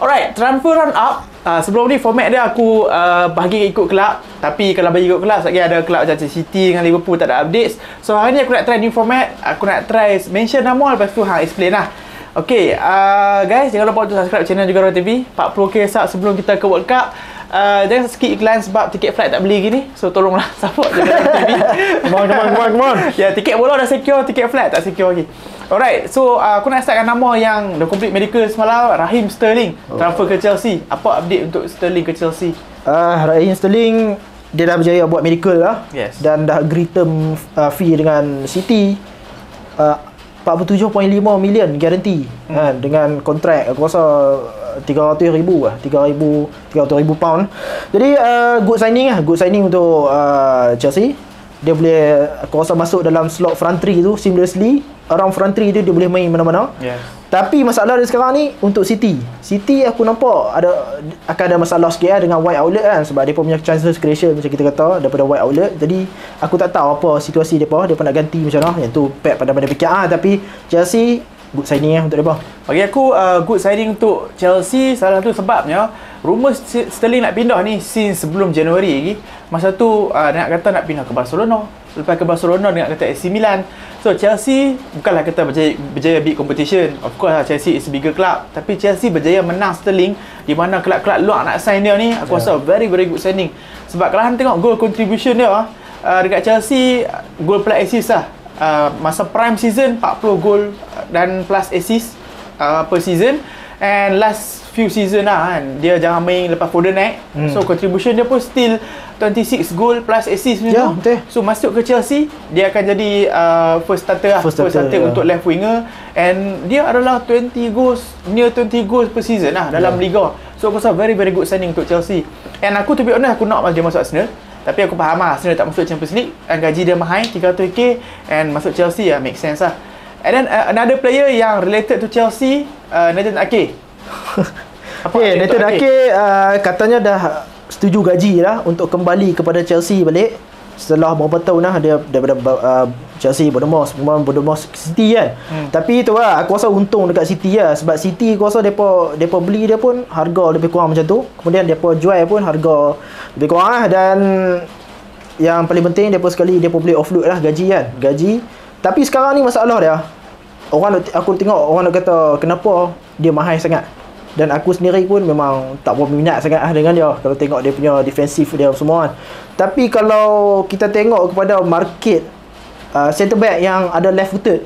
Alright, transfer run up. Sebelum ni format dia aku bagi ikut kelab. Tapi kalau bagi ikut kelab, sekali ada kelab macam City dengan Liverpool tak ada updates. So hari ni aku nak try new format. Aku nak try mention nama, lepas tu explain lah. Okay, guys, jangan lupa untuk subscribe channel Juga Royal TV. 40k sub sebelum kita ke World Cup. Jangan skip iklan sebab tiket flight tak beli gini. So tolonglah support Juga Royal TV. Come on. Ya, tiket bola dah secure, tiket flight tak secure lagi. Alright, so aku nak startkan nama yang the complete medical semalam. Raheem Sterling transfer ke Chelsea. Apa update untuk Sterling ke Chelsea? Raheem Sterling dia dah berjaya buat medical lah. Yes. Dan dah agree term fee dengan City. 47.5 million guarantee kan, dengan kontrak aku rasa 300,000 lah, 300,000 pound. Jadi good signing untuk Chelsea. Dia boleh, aku rasa, masuk dalam slot front three tu seamlessly. Around front three tu dia boleh main mana-mana. Yes. Tapi masalah dia sekarang ni untuk City aku nampak akan ada masalah sikit lah dengan wide outlet kan, sebab dia pun punya chances creation macam kita kata daripada wide outlet. Jadi aku tak tahu apa situasi dia nak ganti macam mana. Yang tu Pep pada fikir tapi Chelsea good signing untuk dia. Bagi aku good signing untuk Chelsea. Salah satu sebabnya rumour Sterling nak pindah ni since sebelum Januari lagi. Masa tu nak kata nak pindah ke Barcelona. Lepas ke Barcelona dengan kata AC Milan. So Chelsea bukanlah kata berjaya big competition. Of course Chelsea is a bigger club, tapi Chelsea berjaya menang Sterling di mana kelab-kelab luar nak sign dia ni. Aku rasa very good signing. Sebab kalau hang tengok goal contribution dia dekat Chelsea, goal plus assist lah. Masa prime season 40 gol dan plus assist per season. And last few season lah kan, dia jangan main lepas Foden naik. So contribution dia pun still 26 gol plus assist macam tu. So masuk ke Chelsea, dia akan jadi first starter untuk left winger. And dia adalah 20 goals, near 20 goals per season lah dalam Liga. So aku rasa very good signing untuk Chelsea. And aku, to be honest, aku nak dia masuk Arsenal. Tapi aku faham lah, Arsenal tak masuk Champions League and gaji dia mahal 300k, and masuk Chelsea make sense lah. And then another player yang related to Chelsea, Nathan Ake. Nathan Ake katanya dah setuju gaji lah untuk kembali kepada Chelsea balik setelah beberapa tahun lah dia daripada Chelsea, Bournemouth City kan. Tapi tu lah, aku rasa untung dekat City lah, sebab City aku rasa depa beli dia pun harga lebih kurang macam tu, kemudian depa jual pun harga lebih kurang lah. Dan yang paling penting depa boleh offload lah gaji. Tapi sekarang ni masalah dia, aku tengok orang nak kata kenapa dia mahal sangat. Dan aku sendiri pun memang tak berapa minat sangat dengan dia kalau tengok dia punya defensif dia semua kan. Tapi kalau kita tengok kepada market centre back yang ada left footed,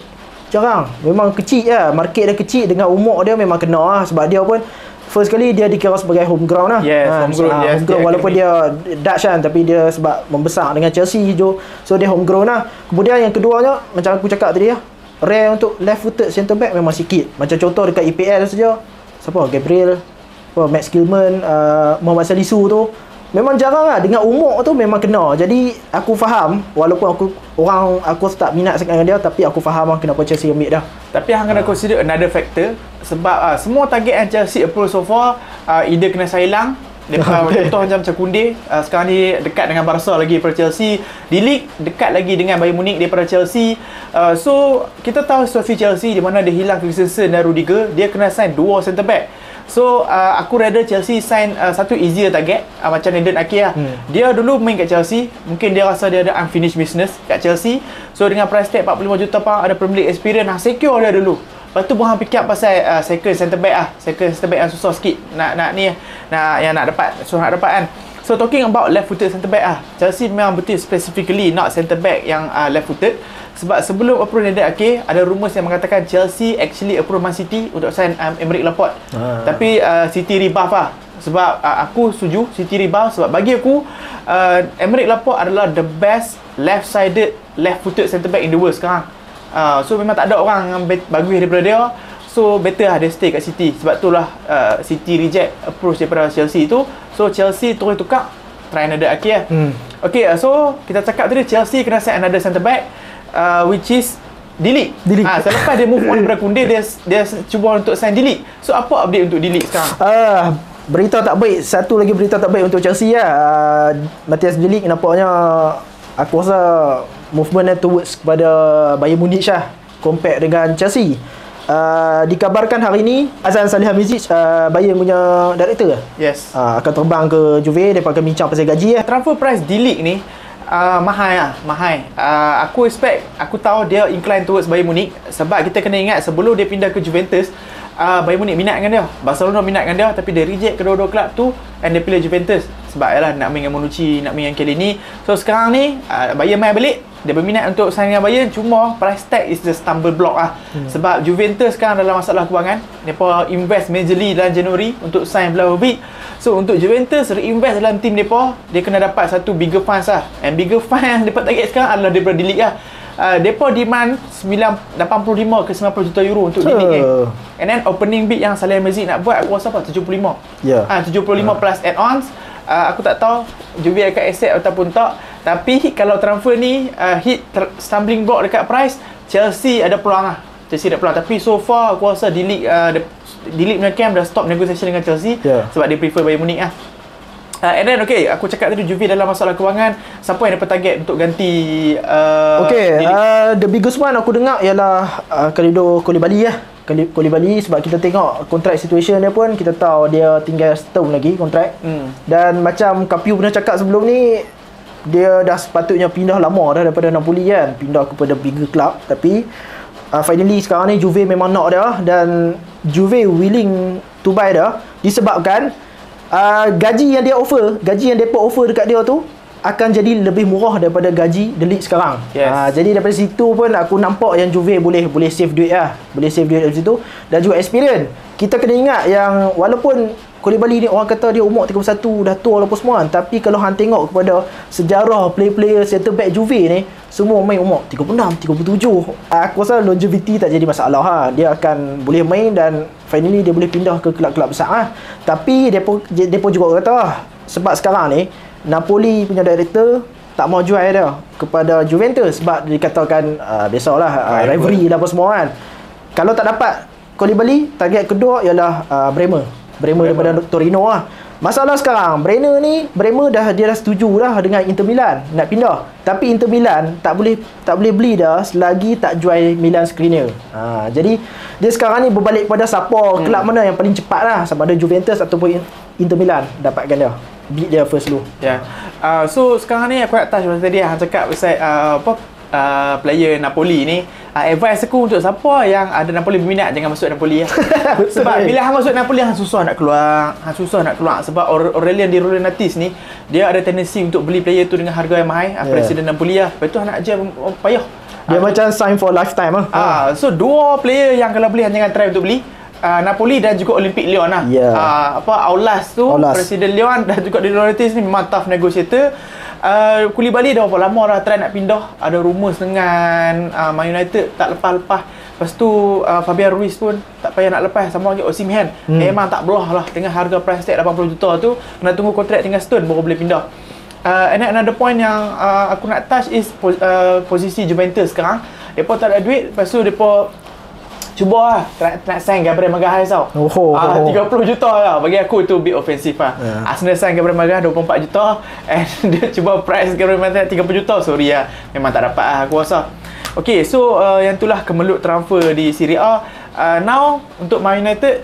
jarang. Memang kecil lah, market dia kecil. Dengan umur dia memang kena lah, sebab dia pun first kali dia dikira sebagai home ground lah. Home ground walaupun dia Dutch kan, tapi dia sebab membesar dengan Chelsea so dia home ground lah. Kemudian yang keduanya, macam aku cakap tadi lah, rare untuk left footed centre back memang sikit. Macam contoh dekat EPL saja, siapa? Gabriel, Max Gilman, Muhammad Salisu tu memang jarang lah. Dengan umur tu memang kena. Jadi aku faham, walaupun aku tak minat sangat dengan dia, tapi aku faham lah kenapa Chelsea ambil dah. Tapi hang kena consider another factor. Sebab semua target yang Chelsea approach so far, either kena sailang. Contoh macam Koundé, sekarang ni dekat dengan Barca lagi daripada Chelsea. Di League dekat lagi dengan Bayern Munich daripada Chelsea. So kita tahu situasi Chelsea di mana dia hilang Christensen dan Rudiger, dia kena sign dua centre back. So aku rather Chelsea sign satu easier target, macam Nathan Ake lah. Dia dulu main kat Chelsea, mungkin dia rasa dia ada unfinished business kat Chelsea. So dengan price tag 45 juta pound, ada Premier League experience, secure dia dulu. Lepas tu buang fikir pasal second centre back second centre back yang susah sikit nak dapat kan. So talking about left footed centre back Chelsea memang betul specifically not centre back yang left footed. Sebab sebelum approve Nathan Ake, ada rumours yang mengatakan Chelsea actually approve Man City untuk sign Aymeric Laporte. Tapi City rebuff sebab aku setuju City rebuff, sebab bagi aku Aymeric Laporte adalah the best left-sided left-footed centre back in the world sekarang. So memang tak ada orang yang bagus daripada dia. So better lah dia stay kat City. Sebab itulah City reject approach daripada Chelsea tu. So Chelsea terus tukar, try another Ake lah. Okay, so kita cakap tadi Chelsea kena sign another centre back, which is Dilik. Selepas dia move on daripada Koundé, dia cuba untuk sign Dilik. So apa update untuk Dilik sekarang? Berita tak baik, satu lagi berita tak baik untuk Chelsea lah. Matthias Dilik nampaknya, aku rasa movement towards kepada Bayern Munich lah, compare dengan Chelsea. dikabarkan hari ni Azan Salihamidzic, Bayern punya director Yes. akan terbang ke Juve. Mereka akan bincang pasal gaji Transfer price D-League ni mahal. Aku tahu dia incline towards Bayern Munich, sebab kita kena ingat sebelum dia pindah ke Juventus, Bayern Munich minat dengan dia, Barcelona minat dengan dia, tapi dia reject kedua-dua kelab tu and dia pilih Juventus sebab yalah nak main dengan Bonucci, nak main dengan Chiellini. So sekarang ni Bayern main balik, dia berminat untuk sign dengan Bayern, cuma price tag is the stumble block sebab Juventus sekarang dalam masalah kewangan. Mereka invest majorly dalam Januari untuk sign Vlahovic. So untuk Juventus reinvest dalam tim mereka, dia kena dapat satu bigger funds and bigger fund yang mereka target sekarang adalah daripada D-League mereka demand 85 ke 90 juta euro untuk D-League and then opening bid yang Salihamidzic nak buat, aku rasa apa, 75 75 plus add-ons. Aku tak tahu Juve akan accept ataupun tak, tapi kalau transfer ni hit stumbling block dekat price, Chelsea ada peluang tapi so far aku rasa D-League punya camp dah stop negotiation dengan Chelsea sebab dia prefer Bayern Munich and then aku cakap tadi Juve dalam masalah kewangan, siapa yang dapat target untuk ganti the biggest one aku dengar ialah Kalidou Koulibaly Koulibaly, sebab kita tengok kontrak situation dia pun, kita tahu dia tinggal setahun lagi kontrak. Dan macam Kapiu pernah cakap sebelum ni, dia dah sepatutnya pindah lama dah daripada Napoli kan, pindah kepada bigger club, tapi finally sekarang ni Juve memang nak dia, dan Juve willing to buy dia disebabkan gaji yang depa offer dekat dia tu akan jadi lebih murah daripada gaji The League sekarang. Jadi daripada situ pun aku nampak yang Juve boleh save duit boleh save duit dari situ, dan juga experience. Kita kena ingat yang walaupun Koulibaly ni orang kata dia umur 31 dah tua apa semua, tapi kalau hang tengok kepada sejarah player-player center back Juve ni, semua main umur 36, 37. Aku rasa longevity tak jadi masalah dia akan boleh main dan finally dia boleh pindah ke kelab-kelab besar Tapi depa juga kata sebab sekarang ni Napoli punya director tak mau jual dia kepada Juventus sebab dikatakan biasalah rivalry lah apa semua kan. Kalau tak dapat Koulibaly, target kedua ialah Bremer daripada Torino Masalah sekarang Bremer dia dah setuju dah dengan Inter Milan nak pindah, tapi Inter Milan tak boleh beli dah selagi tak jual Milan Skriniar. Jadi dia sekarang ni berbalik pada siapa kelab mana yang paling cepat lah, sama ada Juventus ataupun Inter Milan dapatkan dia, beat dia first dulu. So sekarang ni aku nak touch macam tadi hang cakap pasal player Napoli ni. Advice aku untuk siapa yang ada Napoli berminat, jangan masuk Napoli sebab bila hang masuk Napoli hang susah nak keluar sebab Aurelien Di Laurentiis ni dia ada tendensi untuk beli player tu dengan harga yang mahal. Presiden Napoli lepas tu hang nak ajar payah, dia macam sign for lifetime so dua player yang kalau beli hang jangan try untuk beli, Napoli dan juga Olympique Lyon Aulas tu Presiden Lyon dan juga Di Laurentiis ni memang tough negotiator. Koulibaly dah berapa lama dah try nak pindah, ada rumours dengan Man United tak lepas-lepas. Lepas tu Fabian Ruiz pun tak payah nak lepas, sama lagi Osimhen memang tak belah lah dengan harga price tag 80 juta tu, kena tunggu kontrak dengan Stone baru boleh pindah. And another point yang aku nak touch is posisi Juventus sekarang. Depa tak ada duit, lepas tu depa cuba nak sign Gabriel Magalhaes tau. 30 juta lah. Bagi aku tu bit offensive Arsenal sign Gabriel Magalhaes 24 juta and dia cuba price Gabriel Magalhaes 30 juta. Sorry memang tak dapat aku rasa. Okay, so yang itulah kemelut transfer di Serie A. Now untuk Man United,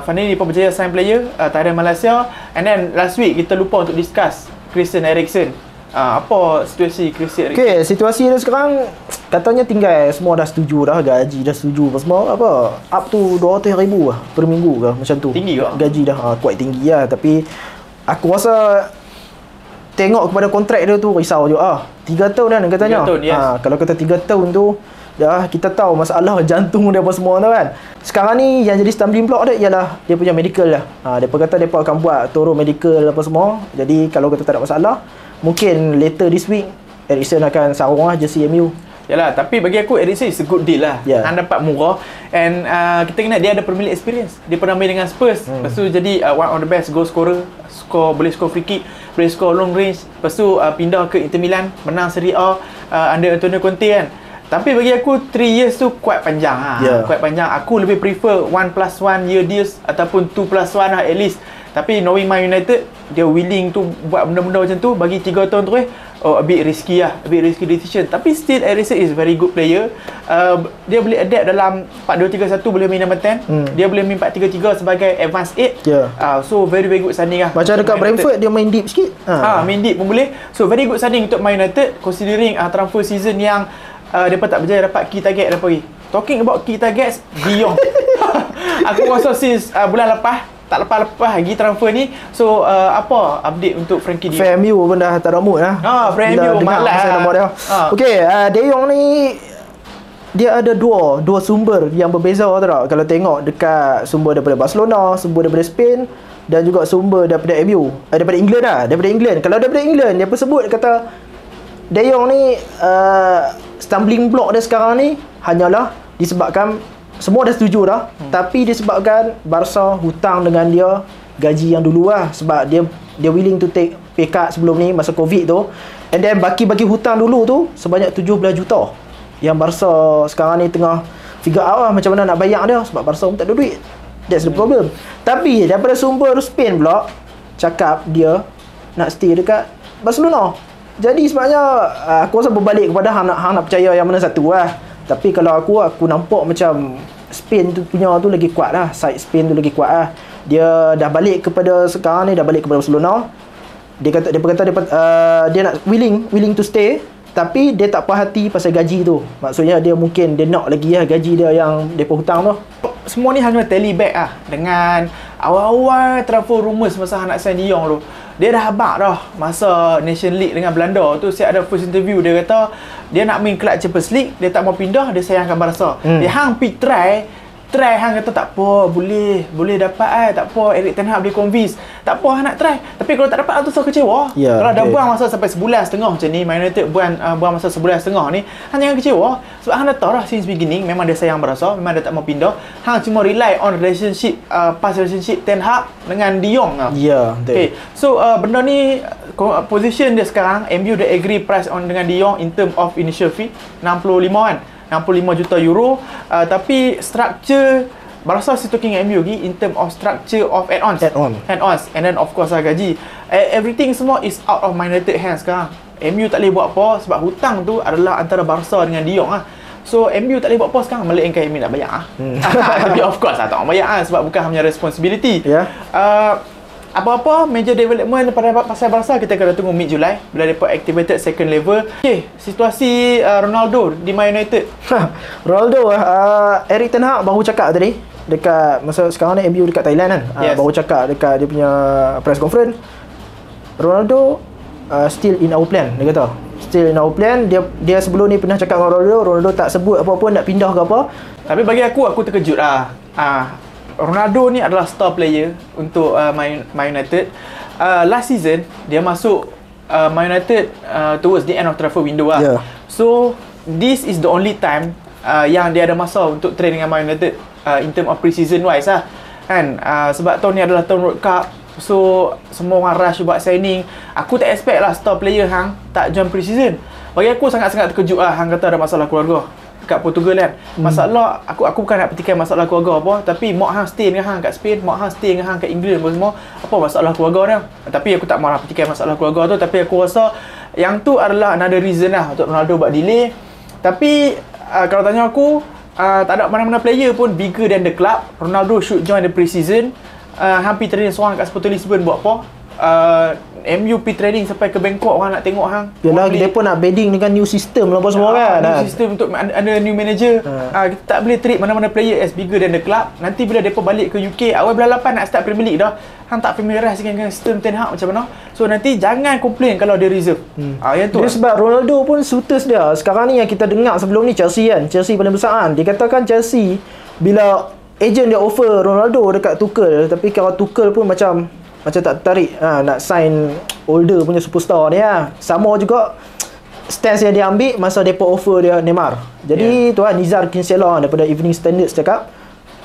finally dia berjaya sign player Tyrell Malaysia, and then last week kita lupa untuk discuss Christian Eriksen. Apa situasi Christian Eriksen? Situasi dia sekarang katanya tinggal semua dah setuju dah, gaji dah setuju apa semua, up to 200,000 per minggu ke macam tu. Tinggi ke? Gaji dah quite tinggi tapi aku rasa tengok kepada kontrak dia tu risau juga 3 tahun kan katanya. 3 tahun, yes. Kalau kata 3 tahun tu kita tahu masalah jantung dia apa semua tu kan. Sekarang ni yang jadi stumbling block dia ialah dia punya medical lah. Depa kata depa akan buat thorough medical apa semua. Jadi kalau kata tak ada masalah, mungkin later this week Eriksen akan sarung jersey MU. Yalah, tapi bagi aku Eriksen is a good deal lah. Han dapat murah and kita ingat dia ada Premier League experience. Dia pernah main dengan Spurs. Lepas tu jadi one of the best goal scorer, boleh score free kick, boleh score long range. Lepas tu pindah ke Inter Milan, menang Serie A under Antonio Conte kan. Tapi bagi aku 3 years tu quite panjang quite panjang. Aku lebih prefer 1+1 year deals ataupun 2+1 at least. Tapi knowing Man United, dia willing tu buat benda-benda macam tu bagi 3 tahun terus. Oh, a bit risky lah, a bit risky decision. Tapi still Eriksen is very good player. Dia boleh adapt dalam 4-2-3-1, boleh main number 10. Dia boleh main 4-3-3 sebagai advanced 8. So very good signing lah. Macam dekat Brentford dia main deep sikit. Main deep pun boleh. So very good signing untuk Man United considering transfer season yang mereka tak berjaya dapat key target apa lagi. Talking about key targets, De Jong. Aku rasa since bulan lepas tak lepas-lepas lagi transfer ni. So apa update untuk Frankie De Jong? Fan MU pun dah tak ada mood lah. Fan MU malas dia. Okey, De Jong ni dia ada dua sumber yang berbeza tak? Kalau tengok dekat sumber daripada Barcelona, sumber daripada Spain dan juga sumber daripada MU. Daripada England lah, daripada England. Kalau daripada England dia pun sebut kata De Jong ni stumbling block dia sekarang ni hanyalah disebabkan semua dah setuju dah, tapi disebabkan Barca hutang dengan dia gaji yang dulu lah, sebab dia willing to take pay cut sebelum ni masa Covid tu, and then bagi hutang dulu tu sebanyak 17 juta yang Barca sekarang ni tengah figure out lah macam mana nak bayar dia, sebab Barca pun tak ada duit. That's the problem. Tapi daripada sumber Spain pula cakap dia nak stay dekat Barcelona. Jadi sebabnya aku rasa berbalik kepada hang nak percaya yang mana satu lah. Tapi kalau aku nampak macam Spain tu punya tu lagi kuat lah. Side Spain tu lagi kuat lah. Dia dah balik kepada sekarang ni, dah balik kepada Barcelona. Dia kata dia nak willing to stay, tapi dia tak puas hati pasal gaji tu. Maksudnya dia mungkin dia nak lagi lah gaji dia yang depa hutang tu. Semua ni hanya tally back lah dengan awal-awal transfer rumours masa nak sign De Jong tu. Dia dah habaq dah masa Nation League dengan Belanda tu. Saya ada first interview, dia kata dia nak main kelab Champions League, dia tak mau pindah, dia sayangkan Barca. Dia hang pi try hang kata tak apa, boleh dapat tak apa, Erik ten Hag boleh convince. Tak apa hang nak try. Tapi kalau tak dapat tu so kecewa. Kalau dah buang masa sampai sebulan setengah macam ni, Man United buang masa sebulan setengah ni, hang jangan kecewa. Sebab hang dah tahu dah since beginning memang dia sayang Barca, memang dia tak mau pindah. Hang cuma rely on relationship past relationship Ten Hag dengan De Jong. Okay. So benda ni position dia sekarang, MU dah agree price on dengan De Jong in term of initial fee 65 kan. 65 juta euro, tapi structure Barca still talking MU lagi in term of structure of add-ons and then of course gaji, everything semua is out of Man United hands sekarang. MU tak boleh buat apa sebab hutang tu adalah antara Barca dengan De Jong lah. So MU tak boleh buat apa sekarang, melainkan MU nak bayar tapi of course tak mau bayar sebab bukan hanya responsibility. Apa-apa major development pasal Barca kita kena tunggu mid Julai bila mereka activated second level. Okay, situasi Ronaldo di Man United. Ronaldo, Erik ten Hag baru cakap tadi dekat masa sekarang ni MU dekat Thailand kan. Baru cakap dekat dia punya press conference, Ronaldo still in our plan, dia kata. Still in our plan. Dia sebelum ni pernah cakap dengan Ronaldo tak sebut apa-apa nak pindah ke apa. Tapi bagi aku terkejut lah. Ronaldo ni adalah star player untuk Man United. Last season dia masuk Man United towards the end of transfer window lah. So this is the only time yang dia ada masa untuk train dengan Man United in term of pre-season wise lah kan. Sebab tahun ni adalah tahun World Cup, so semua orang rush buat signing. Aku tak expect lah star player hang tak join pre-season. Bagi aku sangat-sangat terkejut lah hang kata ada masalah keluarga kat Portugal kan. Masalah aku bukan nak petikai masalah keluarga apa, tapi mak hang stay dengan hang kat Spain, mak hang stay dengan hang kat England semua. Apa masalah keluarga dia? Tapi aku tak marah petikai masalah keluarga tu, tapi aku rasa yang tu adalah another reason lah untuk Ronaldo buat delay. Tapi kalau tanya aku, tak ada mana-mana player pun bigger than the club. Ronaldo should join the pre-season. Hampir training seorang kat Sporting Lisbon buat apa? MU pergi training sampai ke Bangkok, orang nak tengok hang. Yalah, dia pun nak bedding dengan new system lah apa semua kan. New system untuk ada new manager. Kita tak boleh treat mana-mana player as bigger than the club. Nanti bila depa balik ke UK awal bulan 8 nak start Premier League dah, hang tak familiarize dengan sistem Ten Hag macam mana. So nanti jangan complain kalau dia reserve. Yang tu. Dia sebab Ronaldo pun suitors dia. Sekarang ni yang kita dengar sebelum ni Chelsea kan. Chelsea paling besar kan. Dikatakan Chelsea bila agent dia offer Ronaldo dekat Tuchel, tapi kalau Tuchel pun macam tak tertarik nak sign older punya superstar ni lah. Sama juga stance yang dia ambil masa mereka offer dia Neymar. Jadi tu lah Nizar Kinsella daripada Evening Standard cakap,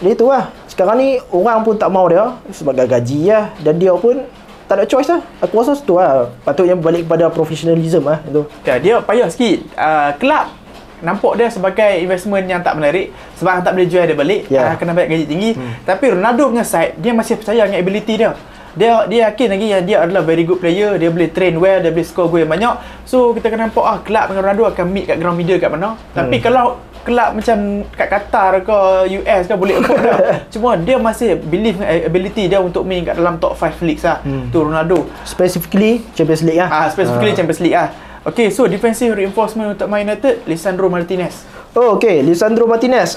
jadi tu lah sekarang ni orang pun tak mau dia sebagai gaji lah, dan dia pun tak ada choice lah. Aku rasa tu lah patutnya balik kepada professionalism lah itu. Dia payah sikit. Kelab nampak dia sebagai investment yang tak menarik sebab tak boleh jual dia balik, kena bayar gaji tinggi. Tapi Ronaldo punya side, dia masih percaya dengan ability dia. dia yakin lagi yang dia adalah very good player, dia boleh train well, dia boleh score gol yang banyak. So kita kena nampak kelab dengan Ronaldo akan meet kat ground middle kat mana. Tapi kalau kelab macam kat Qatar ke US ke boleh afford dah. Cuma dia masih believe ability dia untuk main kat dalam top 5 leagues lah. Tu Ronaldo. Specifically Champions League lah. Specifically Champions League lah. Okay, so defensive reinforcement untuk Man United, Lisandro Martinez. Oh, okay. Lisandro Martinez.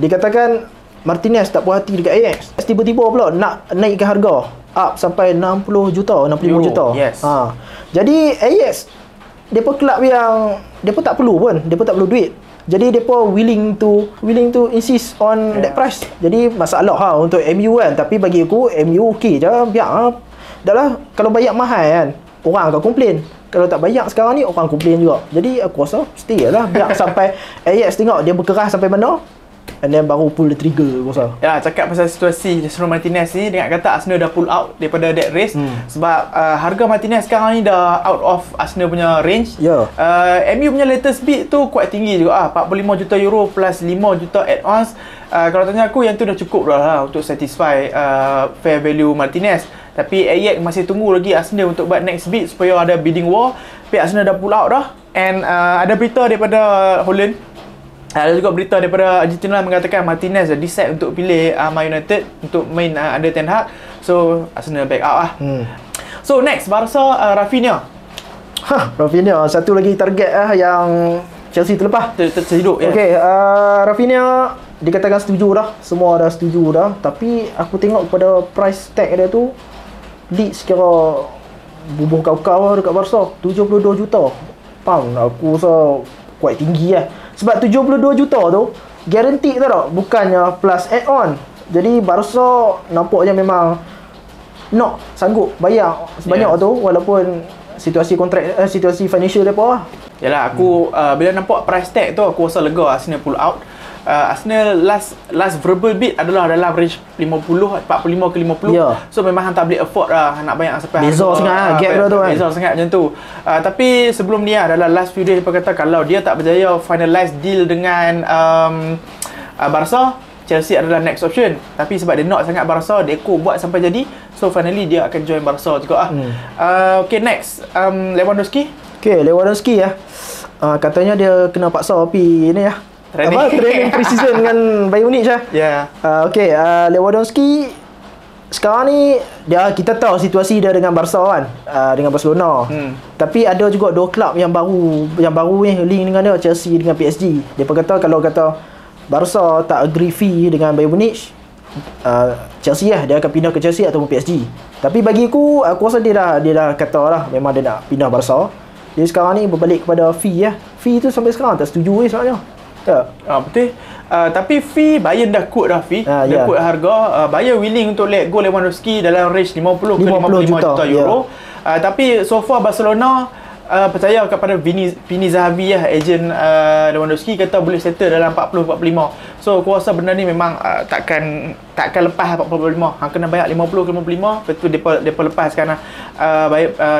Dikatakan Martinez tak puas hati dekat Ajax. Tiba-tiba pula nak naikkan harga. Up sampai 60 juta, 65 Euro, juta. yes. Jadi Ajax, depa kelab yang depa tak perlu pun. Depa tak perlu duit. Jadi depa willing to insist on that price. Jadi masalah untuk MU kan. Tapi bagi aku MU okey je. Biar dah lah. Kalau bayar mahal kan, orang akan komplain. Kalau tak bayar sekarang ni, orang komplain juga. Jadi aku rasa stay lah. Biar sampai Ajax tengok dia berkeras sampai mana, and then baru pull the trigger, aku rasa. Ya, cakap pasal situasi Lisandro Martinez ni, dengan kata Arsenal dah pull out daripada that race. Sebab harga Martinez sekarang ni dah out of Arsenal punya range. MU punya latest bid tu quite tinggi juga 45 juta euro plus 5 juta add-ons. Kalau tanya aku, yang tu dah cukup dah lah untuk satisfy fair value Martinez. Tapi Ajax masih tunggu lagi Arsenal untuk buat next bid supaya ada bidding war. Pihak Arsenal dah pull out dah. And ada berita daripada Holland, ada juga berita daripada Argentina mengatakan Martinez dah decide untuk pilih Man United untuk main under Ten Hag. So Arsenal back out lah. So next, Barca, Rafinha. Rafinha satu lagi target yang Chelsea terlepas. Terhidup ya. Okay, Rafinha dikatakan setuju dah. Semua dah setuju dah. Tapi aku tengok pada price tag dia tu, Leeds kira bubuh kau-kau dekat Barca. 72 juta pound. Aku rasa quite tinggi lah. Sebab 72 juta tu guaranteed tak? Bukannya plus add-on. Jadi Barca nampaknya memang nak sanggup bayar sebanyak tu, walaupun situasi kontrak, situasi financial depa lah. Yalah, aku bila nampak price tag tu aku rasa lega Arsenal pull out. Arsenal last verbal bid adalah dalam range 45 ke 50. So memang hang tak boleh afford lah nak bayar sampai beza sangat lah gap dia tu kan. Beza sangat macam tu. Tapi sebelum ni dalam last few days dia kata kalau dia tak berjaya finalize deal dengan Barca, Chelsea adalah next option. Tapi sebab dia nak sangat Barca, Deco buat sampai jadi. So finally dia akan join Barca juga Okay, next, Lewandowski. Okay, Lewandowski katanya dia kena paksa pergi ni training pre-season dengan Bayern Munich Okay, Lewandowski sekarang ni kita tahu situasi dia dengan Barca kan, dengan Barcelona. Tapi ada juga dua kelab yang baru ni link dengan dia, Chelsea dengan PSG. Dia kata kalau Barca tak agree fee dengan Bayern Munich, Chelsea dia akan pindah ke Chelsea ataupun PSG. Tapi bagi aku rasa dia dah kata lah memang dia nak pindah Barca. Jadi sekarang ni berbalik kepada fee Fee tu sampai sekarang tak setuju sebenarnya. Betul. Tapi fee Bayern dah quote dah fee. Dia quote harga. Bayern willing untuk let go Lewandowski dalam range 50 ke 55 juta euro. Tapi so far Barcelona percaya kepada Vini Zahavi ejen Lewandowski, kata boleh settle dalam 40-45. So aku rasa benda ni memang takkan lepas 40-45. Hang kena bayar 50-55, lepas tu depa lepaskan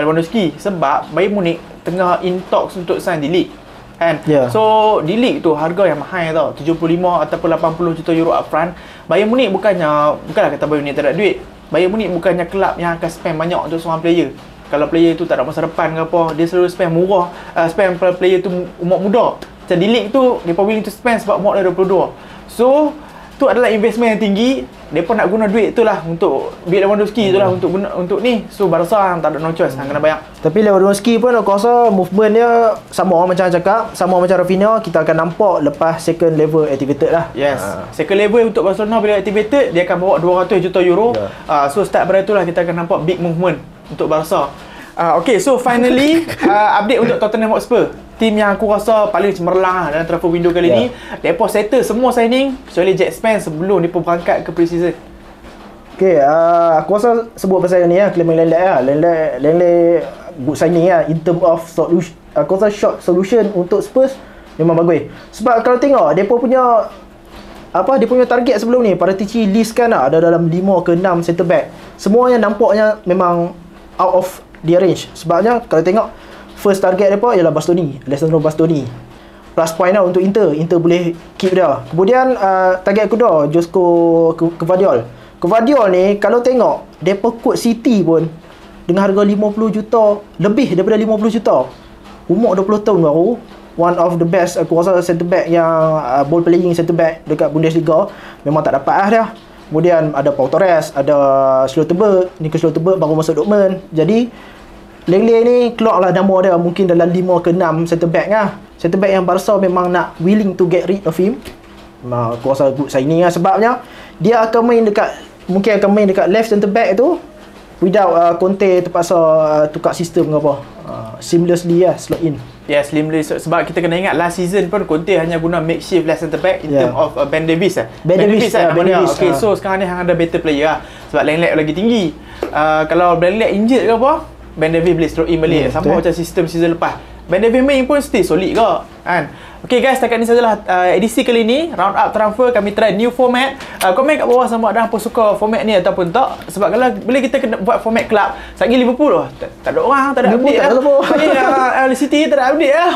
Lewandowski. Sebab Bayern Munich tengah in talks untuk sign di league kan. So di league tu harga yang mahal tau, 75 ataupun 80 juta euro upfront. Bayern Munich bukanlah kata Bayern Munich tak ada duit. Bayern Munich bukannya kelab yang akan spend banyak untuk seorang player. Kalau player tu tak ada masa depan ke apa, dia selalu spend murah, spend player tu umur muda. Macam di league tu depa willing to spend sebab umur dia 22. So tu adalah investment yang tinggi. Depa nak guna duit tu lah untuk bid Lewandowski tu lah untuk ni. So Barca tak ada no choice, kena bayar. Tapi Lewandowski pun aku rasa movement dia sama macam cakap, sama macam Rafinha, kita akan nampak lepas second level activated lah. Second level untuk Barcelona bila activated, dia akan bawa 200 juta euro. So start pada tu lah kita akan nampak big movement untuk Barca. Okay, so finally update untuk Tottenham Hotspur, tim yang aku rasa paling cemerlang dalam transfer window kali ni. Mereka settle semua signing kecuali Jack Spence sebelum mereka berangkat ke pre-season. Okay, aku rasa sebut pasal ni Clement Lenglet good signing in term of solution. Aku rasa short solution untuk Spurs memang bagus. Sebab kalau tengok dia punya target sebelum ni, Paratici list kan ada dalam 5 ke 6 centre back. Semua yang nampaknya memang out of their range. Sebabnya kalau tengok first target mereka ialah Alessandro Bastoni. Plus point lah untuk Inter boleh keep dia. Kemudian target kedua Josko Gvardiol. Gvardiol ni kalau tengok depa quote City pun dengan harga 50 juta, lebih daripada 50 juta. Umur 20 tahun baru, one of the best aku rasa centre back yang ball playing centre back dekat Bundesliga. Memang tak dapat dia. Kemudian ada Pau Torres, ada Schlotterberg, Nico Schlotterberg baru masuk Dortmund. Jadi Lenglet ni keluarlah nama dia mungkin dalam 5 ke 6 centre back lah. Centre back yang Barca memang nak willing to get rid of him. Aku rasa good signing lah, sebabnya dia akan main dekat, mungkin akan main dekat left centre back tu without Conte terpaksa tukar sistem ke apa. Seamlessly lah, slot in. Ya, seamless. Sebab kita kena ingat last season pun Conte hanya guna makeshift left centre back in term of Ben Davies Ben Davies Ben Davies. Okay, so sekarang ni hang ada better player lah. Sebab Lenglet lagi tinggi. Kalau Lenglet injured ke apa, Ben Davies boleh throw in balik. Sama macam sistem season lepas. Ben Davies main pun still solid ke kan. Okay guys, setakat ni sajalah edisi kali ni Round Up Transfer. Kami try new format. Komen kat bawah sama ada apa suka format ni ataupun tak. Sebab kalau bila kita kena buat format club, satgi Liverpool tu tak ada orang, tak ada update lah. City tak ada update lah.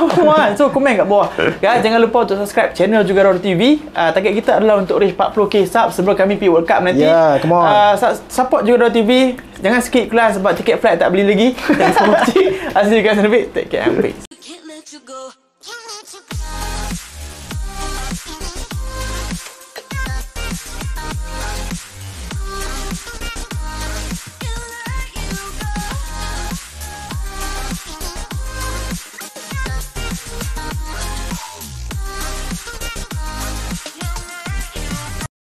So komen kat bawah. Guys, jangan lupa untuk subscribe channel juga Roda TV. Target kita adalah untuk reach 40k sub sebelum kami pergi World Cup nanti. Come on. Support juga Roda TV. Jangan skip iklan sebab tiket flight tak beli lagi. Thanks for watching. I'll see you guys in a bit. Take care and peace.